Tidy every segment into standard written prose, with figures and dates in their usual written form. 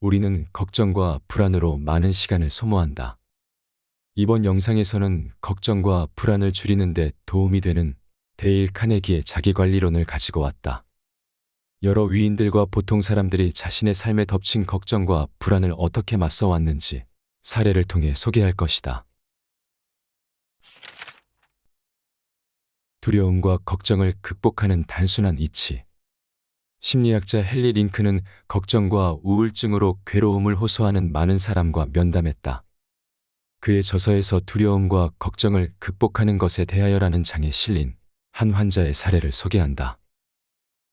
우리는 걱정과 불안으로 많은 시간을 소모한다. 이번 영상에서는 걱정과 불안을 줄이는 데 도움이 되는 데일 카네기의 자기관리론을 가지고 왔다. 여러 위인들과 보통 사람들이 자신의 삶에 덮친 걱정과 불안을 어떻게 맞서왔는지 사례를 통해 소개할 것이다. 두려움과 걱정을 극복하는 단순한 이치. 심리학자 헨리 링크는 걱정과 우울증으로 괴로움을 호소하는 많은 사람과 면담했다. 그의 저서에서 두려움과 걱정을 극복하는 것에 대하여라는 장에 실린 한 환자의 사례를 소개한다.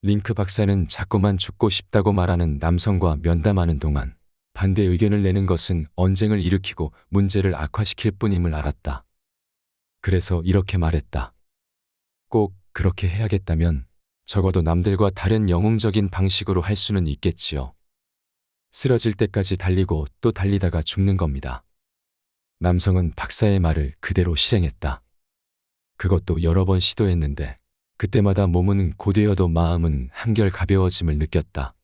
링크 박사는 자꾸만 죽고 싶다고 말하는 남성과 면담하는 동안 반대 의견을 내는 것은 언쟁을 일으키고 문제를 악화시킬 뿐임을 알았다. 그래서 이렇게 말했다. 꼭 그렇게 해야겠다면 적어도 남들과 다른 영웅적인 방식으로 할 수는 있겠지요. 쓰러질 때까지 달리고 또 달리다가 죽는 겁니다. 남성은 박사의 말을 그대로 실행했다. 그것도 여러 번 시도했는데 그때마다 몸은 고되어도 마음은 한결 가벼워짐을 느꼈다.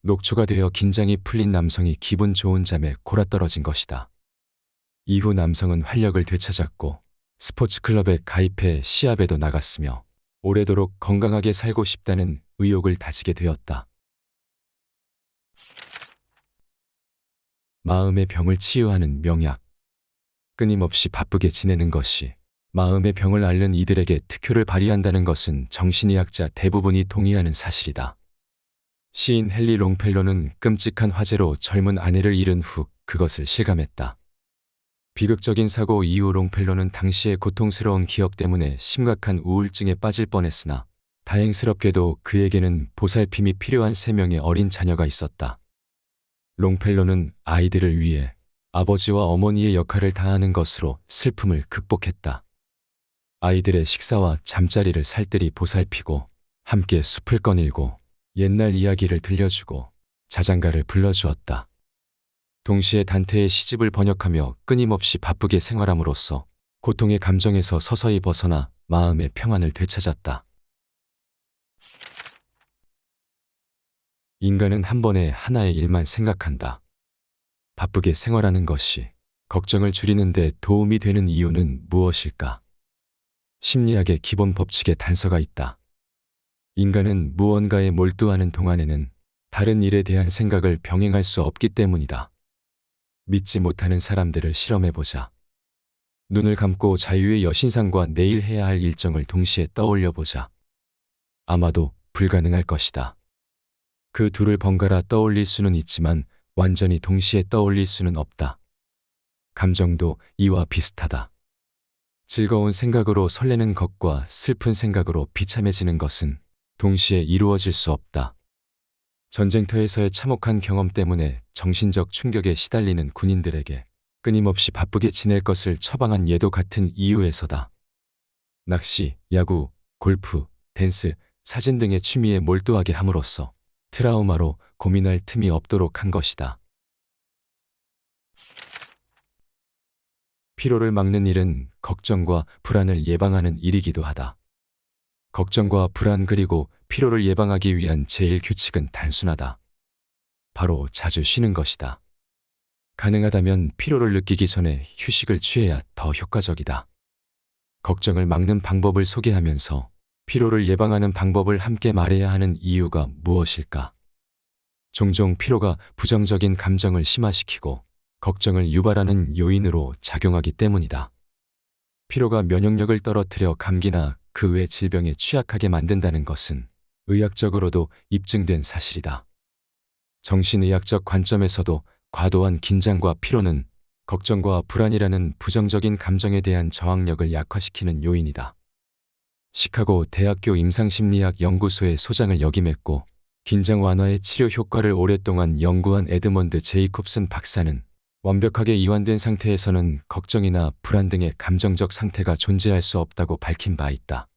녹초가 되어 긴장이 풀린 남성이 기분 좋은 잠에 골아떨어진 것이다. 이후 남성은 활력을 되찾았고 스포츠클럽에 가입해 시합에도 나갔으며 오래도록 건강하게 살고 싶다는 의욕을 다지게 되었다. 마음의 병을 치유하는 명약. 끊임없이 바쁘게 지내는 것이 마음의 병을 앓는 이들에게 특효를 발휘한다는 것은 정신의학자 대부분이 동의하는 사실이다. 시인 헨리 롱펠로는 끔찍한 화재로 젊은 아내를 잃은 후 그것을 실감했다. 비극적인 사고 이후 롱펠로는 당시의 고통스러운 기억 때문에 심각한 우울증에 빠질 뻔했으나 다행스럽게도 그에게는 보살핌이 필요한 3명의 어린 자녀가 있었다. 롱펠로는 아이들을 위해 아버지와 어머니의 역할을 다하는 것으로 슬픔을 극복했다. 아이들의 식사와 잠자리를 살뜰히 보살피고 함께 숲을 거닐고 옛날 이야기를 들려주고 자장가를 불러주었다. 동시에 단테의 시집을 번역하며 끊임없이 바쁘게 생활함으로써 고통의 감정에서 서서히 벗어나 마음의 평안을 되찾았다. 인간은 한 번에 하나의 일만 생각한다. 바쁘게 생활하는 것이 걱정을 줄이는 데 도움이 되는 이유는 무엇일까? 심리학의 기본 법칙에 단서가 있다. 인간은 무언가에 몰두하는 동안에는 다른 일에 대한 생각을 병행할 수 없기 때문이다. 믿지 못하는 사람들을 실험해보자. 눈을 감고 자유의 여신상과 내일 해야 할 일정을 동시에 떠올려보자. 아마도 불가능할 것이다. 그 둘을 번갈아 떠올릴 수는 있지만 완전히 동시에 떠올릴 수는 없다. 감정도 이와 비슷하다. 즐거운 생각으로 설레는 것과 슬픈 생각으로 비참해지는 것은 동시에 이루어질 수 없다. 전쟁터에서의 참혹한 경험 때문에 정신적 충격에 시달리는 군인들에게 끊임없이 바쁘게 지낼 것을 처방한 예도 같은 이유에서다. 낚시, 야구, 골프, 댄스, 사진 등의 취미에 몰두하게 함으로써 트라우마로 고민할 틈이 없도록 한 것이다. 피로를 막는 일은 걱정과 불안을 예방하는 일이기도 하다. 걱정과 불안 그리고 피로를 예방하기 위한 제일 규칙은 단순하다. 바로 자주 쉬는 것이다. 가능하다면 피로를 느끼기 전에 휴식을 취해야 더 효과적이다. 걱정을 막는 방법을 소개하면서 피로를 예방하는 방법을 함께 말해야 하는 이유가 무엇일까? 종종 피로가 부정적인 감정을 심화시키고 걱정을 유발하는 요인으로 작용하기 때문이다. 피로가 면역력을 떨어뜨려 감기나 그 외 질병에 취약하게 만든다는 것은 의학적으로도 입증된 사실이다. 정신의학적 관점에서도 과도한 긴장과 피로는 걱정과 불안이라는 부정적인 감정에 대한 저항력을 약화시키는 요인이다. 시카고 대학교 임상심리학 연구소의 소장을 역임했고 긴장 완화의 치료 효과를 오랫동안 연구한 에드먼드 제이콥슨 박사는 완벽하게 이완된 상태에서는 걱정이나 불안 등의 감정적 상태가 존재할 수 없다고 밝힌 바 있다.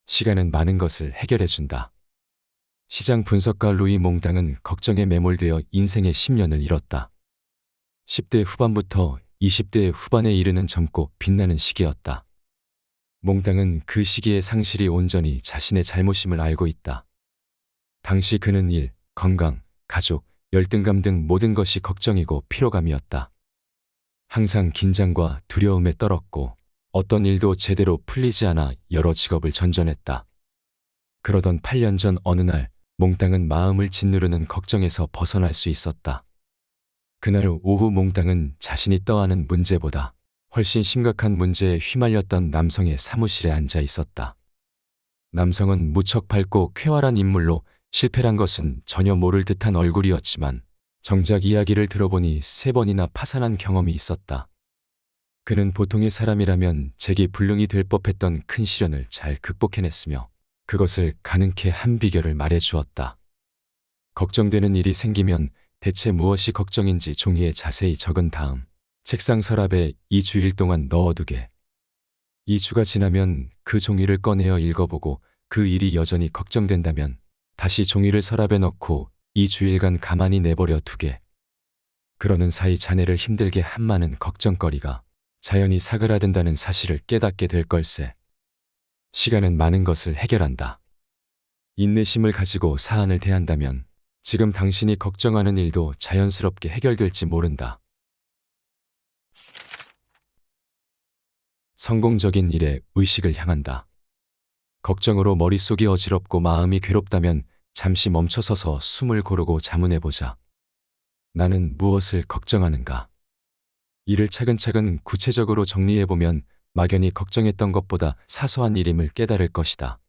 시간은 많은 것을 해결해준다. 시장 분석가 루이 몽당은 걱정에 매몰되어 인생의 10년을 잃었다. 10대 후반부터 20대 후반에 이르는 젊고 빛나는 시기였다. 몽당은 그 시기의 상실이 온전히 자신의 잘못임을 알고 있다. 당시 그는 일, 건강, 가족, 열등감 등 모든 것이 걱정이고 피로감이었다. 항상 긴장과 두려움에 떨었고 어떤 일도 제대로 풀리지 않아 여러 직업을 전전했다. 그러던 8년 전 어느 날 몽땅은 마음을 짓누르는 걱정에서 벗어날 수 있었다. 그날 오후 몽땅은 자신이 떠안은 문제보다 훨씬 심각한 문제에 휘말렸던 남성의 사무실에 앉아 있었다. 남성은 무척 밝고 쾌활한 인물로 실패란 것은 전혀 모를 듯한 얼굴이었지만 정작 이야기를 들어보니 3번이나 파산한 경험이 있었다. 그는 보통의 사람이라면 재기불능이 될 법했던 큰 시련을 잘 극복해냈으며 그것을 가능케 한 비결을 말해주었다. 걱정되는 일이 생기면 대체 무엇이 걱정인지 종이에 자세히 적은 다음 책상 서랍에 2주일 동안 넣어두게. 2주가 지나면 그 종이를 꺼내어 읽어보고 그 일이 여전히 걱정된다면 다시 종이를 서랍에 넣고 2주일간 가만히 내버려 두게. 그러는 사이 자네를 힘들게 한 많은 걱정거리가 자연히 사그라든다는 사실을 깨닫게 될 걸세. 시간은 많은 것을 해결한다. 인내심을 가지고 사안을 대한다면 지금 당신이 걱정하는 일도 자연스럽게 해결될지 모른다. 성공적인 일에 의식을 향한다. 걱정으로 머릿속이 어지럽고 마음이 괴롭다면 잠시 멈춰서서 숨을 고르고 자문해보자. 나는 무엇을 걱정하는가? 이를 차근차근 구체적으로 정리해보면 막연히 걱정했던 것보다 사소한 일임을 깨달을 것이다.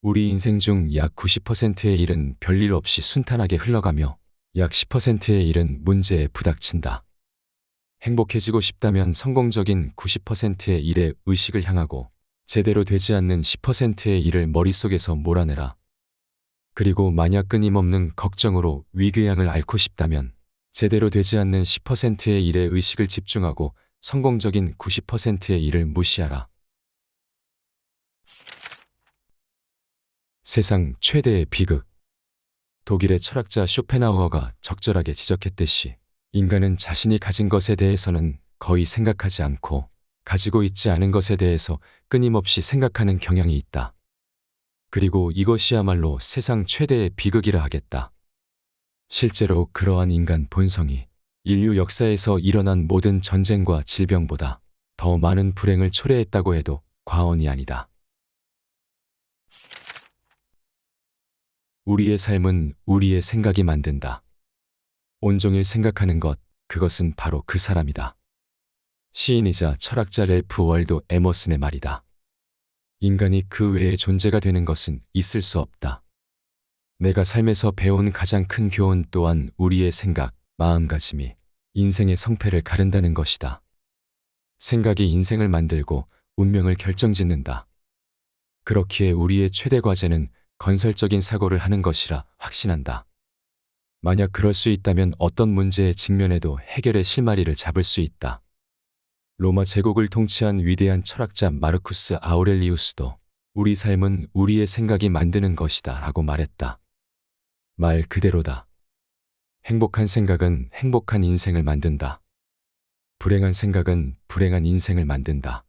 우리 인생 중 약 90%의 일은 별일 없이 순탄하게 흘러가며 약 10%의 일은 문제에 부닥친다. 행복해지고 싶다면 성공적인 90%의 일에 의식을 향하고 제대로 되지 않는 10%의 일을 머릿속에서 몰아내라. 그리고 만약 끊임없는 걱정으로 위궤양을 앓고 싶다면 제대로 되지 않는 10%의 일에 의식을 집중하고 성공적인 90%의 일을 무시하라. 세상 최대의 비극. 독일의 철학자 쇼펜하우어가 적절하게 지적했듯이 인간은 자신이 가진 것에 대해서는 거의 생각하지 않고 가지고 있지 않은 것에 대해서 끊임없이 생각하는 경향이 있다. 그리고 이것이야말로 세상 최대의 비극이라 하겠다. 실제로 그러한 인간 본성이 인류 역사에서 일어난 모든 전쟁과 질병보다 더 많은 불행을 초래했다고 해도 과언이 아니다. 우리의 삶은 우리의 생각이 만든다. 온종일 생각하는 것, 그것은 바로 그 사람이다. 시인이자 철학자 랠프 월도 에머슨의 말이다. 인간이 그 외의 존재가 되는 것은 있을 수 없다. 내가 삶에서 배운 가장 큰 교훈 또한 우리의 생각, 마음가짐이 인생의 성패를 가른다는 것이다. 생각이 인생을 만들고 운명을 결정짓는다. 그렇기에 우리의 최대 과제는 건설적인 사고를 하는 것이라 확신한다. 만약 그럴 수 있다면 어떤 문제에 직면해도 해결의 실마리를 잡을 수 있다. 로마 제국을 통치한 위대한 철학자 마르쿠스 아우렐리우스도 우리 삶은 우리의 생각이 만드는 것이다 라고 말했다. 말 그대로다. 행복한 생각은 행복한 인생을 만든다. 불행한 생각은 불행한 인생을 만든다.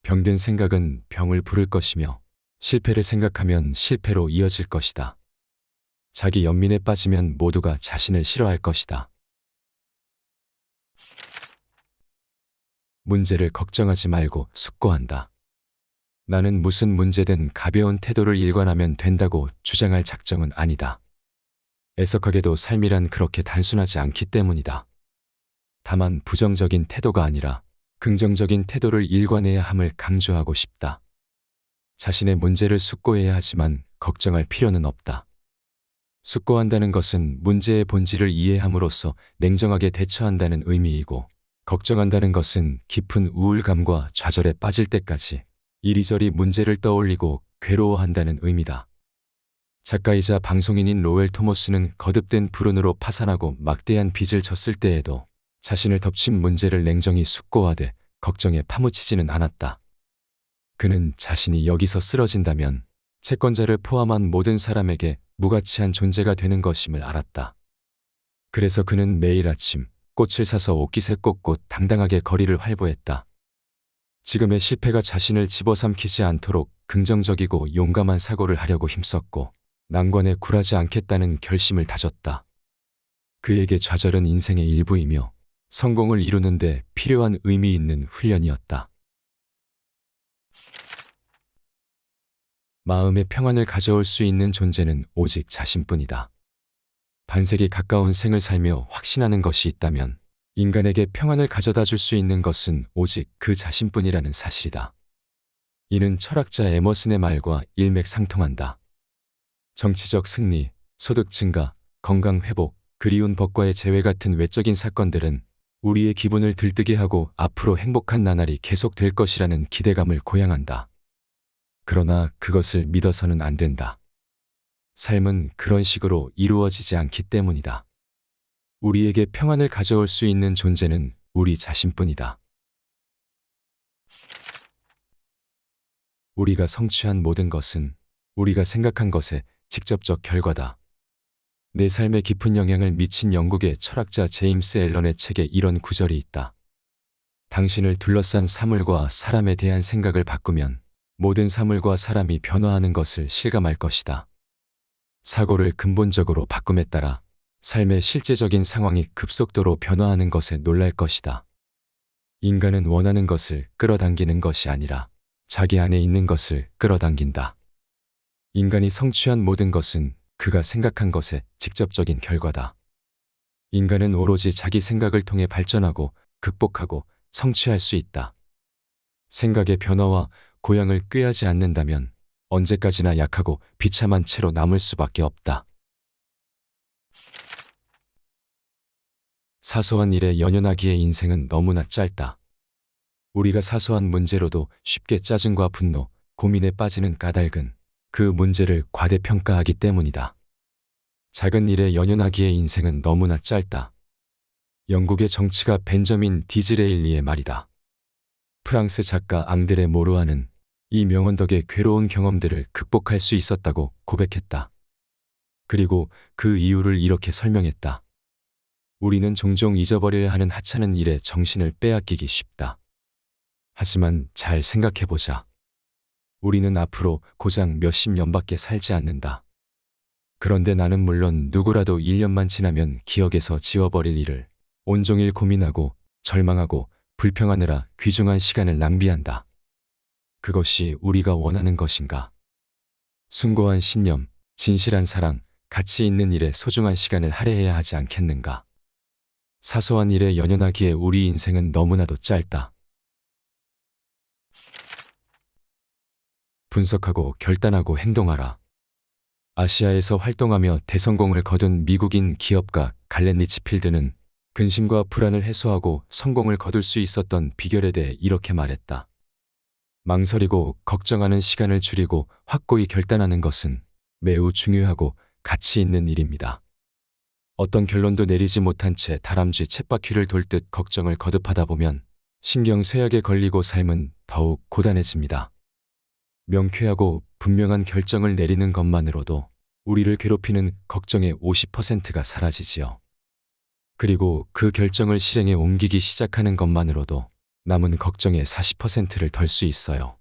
병든 생각은 병을 부를 것이며 실패를 생각하면 실패로 이어질 것이다. 자기 연민에 빠지면 모두가 자신을 싫어할 것이다. 문제를 걱정하지 말고 숙고한다. 나는 무슨 문제든 가벼운 태도를 일관하면 된다고 주장할 작정은 아니다. 애석하게도 삶이란 그렇게 단순하지 않기 때문이다. 다만 부정적인 태도가 아니라 긍정적인 태도를 일관해야 함을 강조하고 싶다. 자신의 문제를 숙고해야 하지만 걱정할 필요는 없다. 숙고한다는 것은 문제의 본질을 이해함으로써 냉정하게 대처한다는 의미이고, 걱정한다는 것은 깊은 우울감과 좌절에 빠질 때까지 이리저리 문제를 떠올리고 괴로워한다는 의미다. 작가이자 방송인인 로엘 토머스는 거듭된 불운으로 파산하고 막대한 빚을 졌을 때에도 자신을 덮친 문제를 냉정히 숙고하되 걱정에 파묻히지는 않았다. 그는 자신이 여기서 쓰러진다면 채권자를 포함한 모든 사람에게 무가치한 존재가 되는 것임을 알았다. 그래서 그는 매일 아침 꽃을 사서 옷깃에 꽂고 당당하게 거리를 활보했다. 지금의 실패가 자신을 집어삼키지 않도록 긍정적이고 용감한 사고를 하려고 힘썼고, 난관에 굴하지 않겠다는 결심을 다졌다. 그에게 좌절은 인생의 일부이며 성공을 이루는 데 필요한 의미 있는 훈련이었다. 마음의 평안을 가져올 수 있는 존재는 오직 자신뿐이다. 반세기 가까운 생을 살며 확신하는 것이 있다면 인간에게 평안을 가져다 줄 수 있는 것은 오직 그 자신뿐이라는 사실이다. 이는 철학자 에머슨의 말과 일맥상통한다. 정치적 승리, 소득 증가, 건강 회복, 그리운 법과의 재회 같은 외적인 사건들은 우리의 기분을 들뜨게 하고 앞으로 행복한 나날이 계속될 것이라는 기대감을 고양한다. 그러나 그것을 믿어서는 안 된다. 삶은 그런 식으로 이루어지지 않기 때문이다. 우리에게 평안을 가져올 수 있는 존재는 우리 자신뿐이다. 우리가 성취한 모든 것은 우리가 생각한 것의 직접적 결과다. 내 삶에 깊은 영향을 미친 영국의 철학자 제임스 앨런의 책에 이런 구절이 있다. 당신을 둘러싼 사물과 사람에 대한 생각을 바꾸면 모든 사물과 사람이 변화하는 것을 실감할 것이다. 사고를 근본적으로 바꿈에 따라 삶의 실제적인 상황이 급속도로 변화하는 것에 놀랄 것이다. 인간은 원하는 것을 끌어당기는 것이 아니라 자기 안에 있는 것을 끌어당긴다. 인간이 성취한 모든 것은 그가 생각한 것의 직접적인 결과다. 인간은 오로지 자기 생각을 통해 발전하고 극복하고 성취할 수 있다. 생각의 변화와 고향을 꾀하지 않는다면 언제까지나 약하고 비참한 채로 남을 수밖에 없다. 사소한 일에 연연하기에 인생은 너무나 짧다. 우리가 사소한 문제로도 쉽게 짜증과 분노, 고민에 빠지는 까닭은 그 문제를 과대평가하기 때문이다. 작은 일에 연연하기에 인생은 너무나 짧다. 영국의 정치가 벤저민 디즈레일리의 말이다. 프랑스 작가 앙드레 모루아는 이 명언 덕에 괴로운 경험들을 극복할 수 있었다고 고백했다. 그리고 그 이유를 이렇게 설명했다. 우리는 종종 잊어버려야 하는 하찮은 일에 정신을 빼앗기기 쉽다. 하지만 잘 생각해보자. 우리는 앞으로 고작 몇십 년밖에 살지 않는다. 그런데 나는 물론 누구라도 1년만 지나면 기억에서 지워버릴 일을 온종일 고민하고 절망하고 불평하느라 귀중한 시간을 낭비한다. 그것이 우리가 원하는 것인가? 숭고한 신념, 진실한 사랑, 가치 있는 일에 소중한 시간을 할애해야 하지 않겠는가? 사소한 일에 연연하기에 우리 인생은 너무나도 짧다. 분석하고 결단하고 행동하라. 아시아에서 활동하며 대성공을 거둔 미국인 기업가 갈렌 리치필드는 근심과 불안을 해소하고 성공을 거둘 수 있었던 비결에 대해 이렇게 말했다. 망설이고 걱정하는 시간을 줄이고 확고히 결단하는 것은 매우 중요하고 가치 있는 일입니다. 어떤 결론도 내리지 못한 채 다람쥐 쳇바퀴를 돌듯 걱정을 거듭하다 보면 신경 쇠약에 걸리고 삶은 더욱 고단해집니다. 명쾌하고 분명한 결정을 내리는 것만으로도 우리를 괴롭히는 걱정의 50%가 사라지지요. 그리고 그 결정을 실행에 옮기기 시작하는 것만으로도 남은 걱정의 40%를 덜 수 있어요.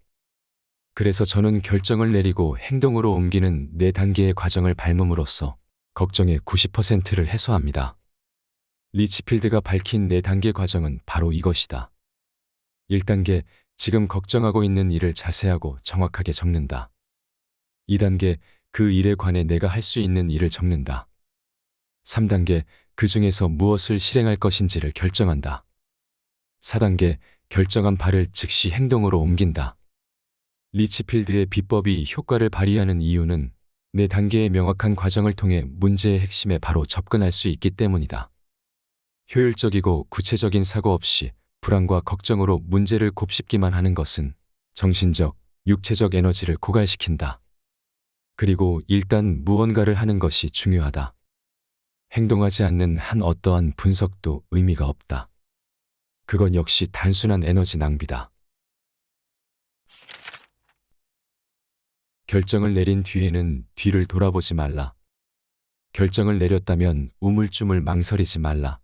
그래서 저는 결정을 내리고 행동으로 옮기는 4단계의 과정을 밟음으로써 걱정의 90%를 해소합니다. 리치필드가 밝힌 4단계 과정은 바로 이것이다. 1단계, 지금 걱정하고 있는 일을 자세하고 정확하게 적는다. 2단계, 그 일에 관해 내가 할 수 있는 일을 적는다. 3단계, 그 중에서 무엇을 실행할 것인지를 결정한다. 4단계, 결정한 바를 즉시 행동으로 옮긴다. 리치필드의 비법이 효과를 발휘하는 이유는 4단계의 명확한 과정을 통해 문제의 핵심에 바로 접근할 수 있기 때문이다. 효율적이고 구체적인 사고 없이 불안과 걱정으로 문제를 곱씹기만 하는 것은 정신적, 육체적 에너지를 고갈시킨다. 그리고 일단 무언가를 하는 것이 중요하다. 행동하지 않는 한 어떠한 분석도 의미가 없다. 그건 역시 단순한 에너지 낭비다. 결정을 내린 뒤에는 뒤를 돌아보지 말라. 결정을 내렸다면 우물쭈물 망설이지 말라.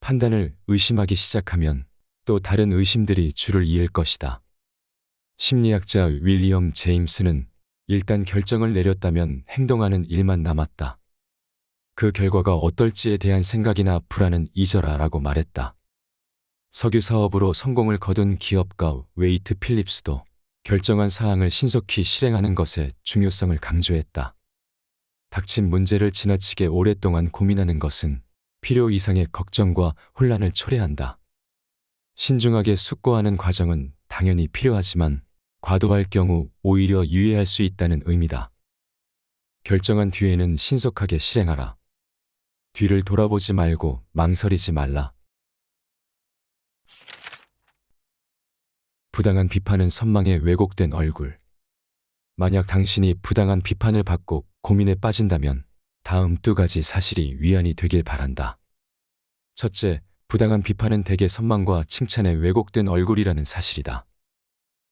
판단을 의심하기 시작하면 또 다른 의심들이 줄을 이을 것이다. 심리학자 윌리엄 제임스는 일단 결정을 내렸다면 행동하는 일만 남았다. 그 결과가 어떨지에 대한 생각이나 불안은 잊어라라고 말했다. 석유 사업으로 성공을 거둔 기업가 웨이트 필립스도 결정한 사항을 신속히 실행하는 것의 중요성을 강조했다. 닥친 문제를 지나치게 오랫동안 고민하는 것은 필요 이상의 걱정과 혼란을 초래한다. 신중하게 숙고하는 과정은 당연히 필요하지만 과도할 경우 오히려 유해할 수 있다는 의미다. 결정한 뒤에는 신속하게 실행하라. 뒤를 돌아보지 말고 망설이지 말라. 부당한 비판은 선망의 왜곡된 얼굴. 만약 당신이 부당한 비판을 받고 고민에 빠진다면 다음 2가지 사실이 위안이 되길 바란다. 첫째, 부당한 비판은 대개 선망과 칭찬의 왜곡된 얼굴이라는 사실이다.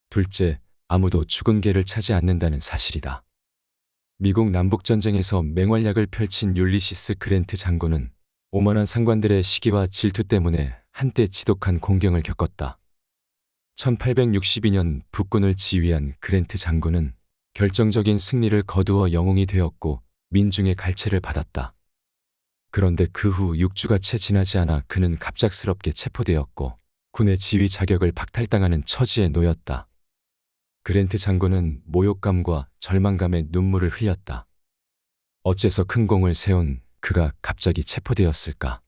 둘째, 아무도 죽은 개를 차지 않는다는 사실이다. 미국 남북전쟁에서 맹활약을 펼친 율리시스 그랜트 장군은 오만한 상관들의 시기와 질투 때문에 한때 지독한 공경을 겪었다. 1862년 북군을 지휘한 그랜트 장군은 결정적인 승리를 거두어 영웅이 되었고 민중의 갈채를 받았다. 그런데 그 후 6주가 채 지나지 않아 그는 갑작스럽게 체포되었고 군의 지휘 자격을 박탈당하는 처지에 놓였다. 그랜트 장군은 모욕감과 절망감에 눈물을 흘렸다. 어째서 큰 공을 세운 그가 갑자기 체포되었을까?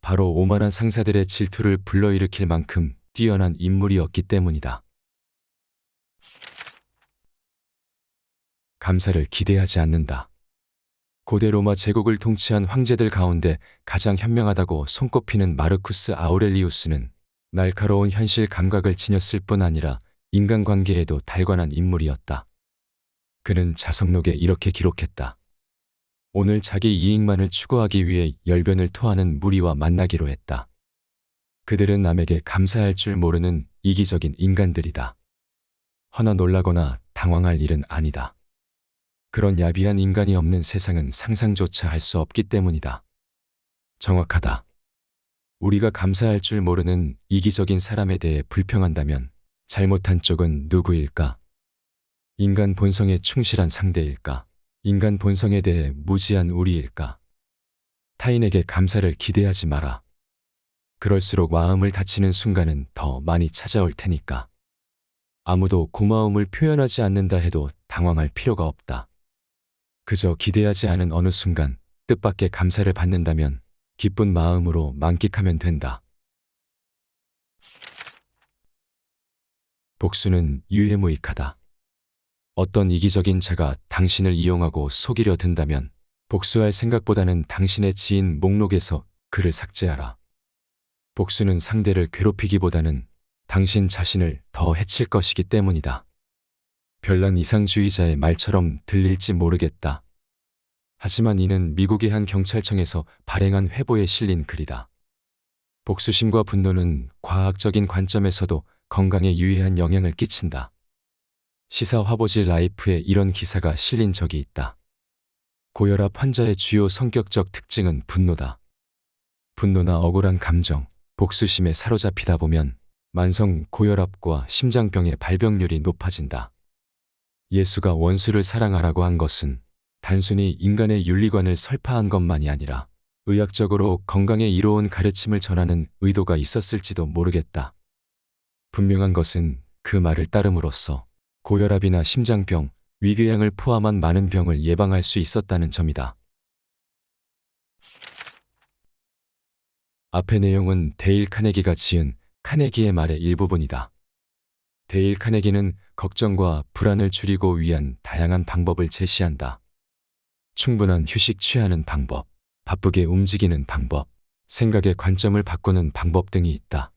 바로 오만한 상사들의 질투를 불러일으킬 만큼 뛰어난 인물이었기 때문이다. 감사를 기대하지 않는다. 고대 로마 제국을 통치한 황제들 가운데 가장 현명하다고 손꼽히는 마르쿠스 아우렐리우스는 날카로운 현실 감각을 지녔을 뿐 아니라 인간관계에도 달관한 인물이었다. 그는 자성록에 이렇게 기록했다. 오늘 자기 이익만을 추구하기 위해 열변을 토하는 무리와 만나기로 했다. 그들은 남에게 감사할 줄 모르는 이기적인 인간들이다. 허나 놀라거나 당황할 일은 아니다. 그런 야비한 인간이 없는 세상은 상상조차 할 수 없기 때문이다. 정확하다. 우리가 감사할 줄 모르는 이기적인 사람에 대해 불평한다면 잘못한 쪽은 누구일까? 인간 본성에 충실한 상대일까? 인간 본성에 대해 무지한 우리일까? 타인에게 감사를 기대하지 마라. 그럴수록 마음을 다치는 순간은 더 많이 찾아올 테니까. 아무도 고마움을 표현하지 않는다 해도 당황할 필요가 없다. 그저 기대하지 않은 어느 순간 뜻밖의 감사를 받는다면 기쁜 마음으로 만끽하면 된다. 복수는 유해무익하다. 어떤 이기적인 자가 당신을 이용하고 속이려 든다면 복수할 생각보다는 당신의 지인 목록에서 그를 삭제하라. 복수는 상대를 괴롭히기보다는 당신 자신을 더 해칠 것이기 때문이다. 별난 이상주의자의 말처럼 들릴지 모르겠다. 하지만 이는 미국의 한 경찰청에서 발행한 회보에 실린 글이다. 복수심과 분노는 과학적인 관점에서도 건강에 유해한 영향을 끼친다. 시사 화보지 라이프에 이런 기사가 실린 적이 있다. 고혈압 환자의 주요 성격적 특징은 분노다. 분노나 억울한 감정, 복수심에 사로잡히다 보면 만성 고혈압과 심장병의 발병률이 높아진다. 예수가 원수를 사랑하라고 한 것은 단순히 인간의 윤리관을 설파한 것만이 아니라 의학적으로 건강에 이로운 가르침을 전하는 의도가 있었을지도 모르겠다. 분명한 것은 그 말을 따름으로써 고혈압이나 심장병, 위궤양을 포함한 많은 병을 예방할 수 있었다는 점이다. 앞의 내용은 데일 카네기가 지은 카네기의 말의 일부분이다. 데일 카네기는 걱정과 불안을 줄이고 위한 다양한 방법을 제시한다. 충분한 휴식 취하는 방법, 바쁘게 움직이는 방법, 생각의 관점을 바꾸는 방법 등이 있다.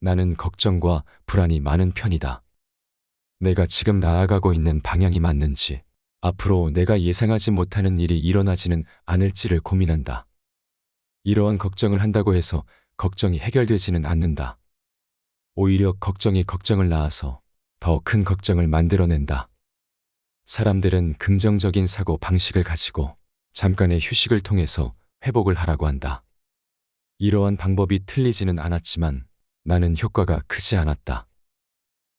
나는 걱정과 불안이 많은 편이다. 내가 지금 나아가고 있는 방향이 맞는지, 앞으로 내가 예상하지 못하는 일이 일어나지는 않을지를 고민한다. 이러한 걱정을 한다고 해서 걱정이 해결되지는 않는다. 오히려 걱정이 걱정을 낳아서 더 큰 걱정을 만들어낸다. 사람들은 긍정적인 사고 방식을 가지고 잠깐의 휴식을 통해서 회복을 하라고 한다. 이러한 방법이 틀리지는 않았지만 나는 효과가 크지 않았다.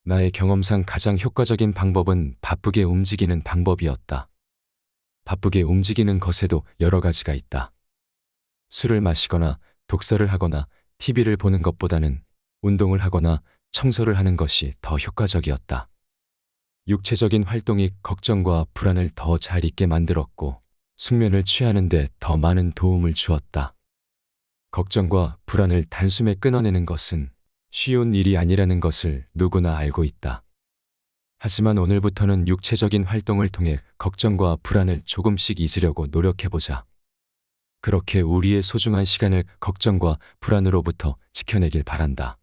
나의 경험상 가장 효과적인 방법은 바쁘게 움직이는 방법이었다. 바쁘게 움직이는 것에도 여러 가지가 있다. 술을 마시거나 독서를 하거나 TV를 보는 것보다는 운동을 하거나 청소를 하는 것이 더 효과적이었다. 육체적인 활동이 걱정과 불안을 더 잘 잊게 만들었고 숙면을 취하는 데 더 많은 도움을 주었다. 걱정과 불안을 단숨에 끊어내는 것은 쉬운 일이 아니라는 것을 누구나 알고 있다. 하지만 오늘부터는 육체적인 활동을 통해 걱정과 불안을 조금씩 잊으려고 노력해보자. 그렇게 우리의 소중한 시간을 걱정과 불안으로부터 지켜내길 바란다.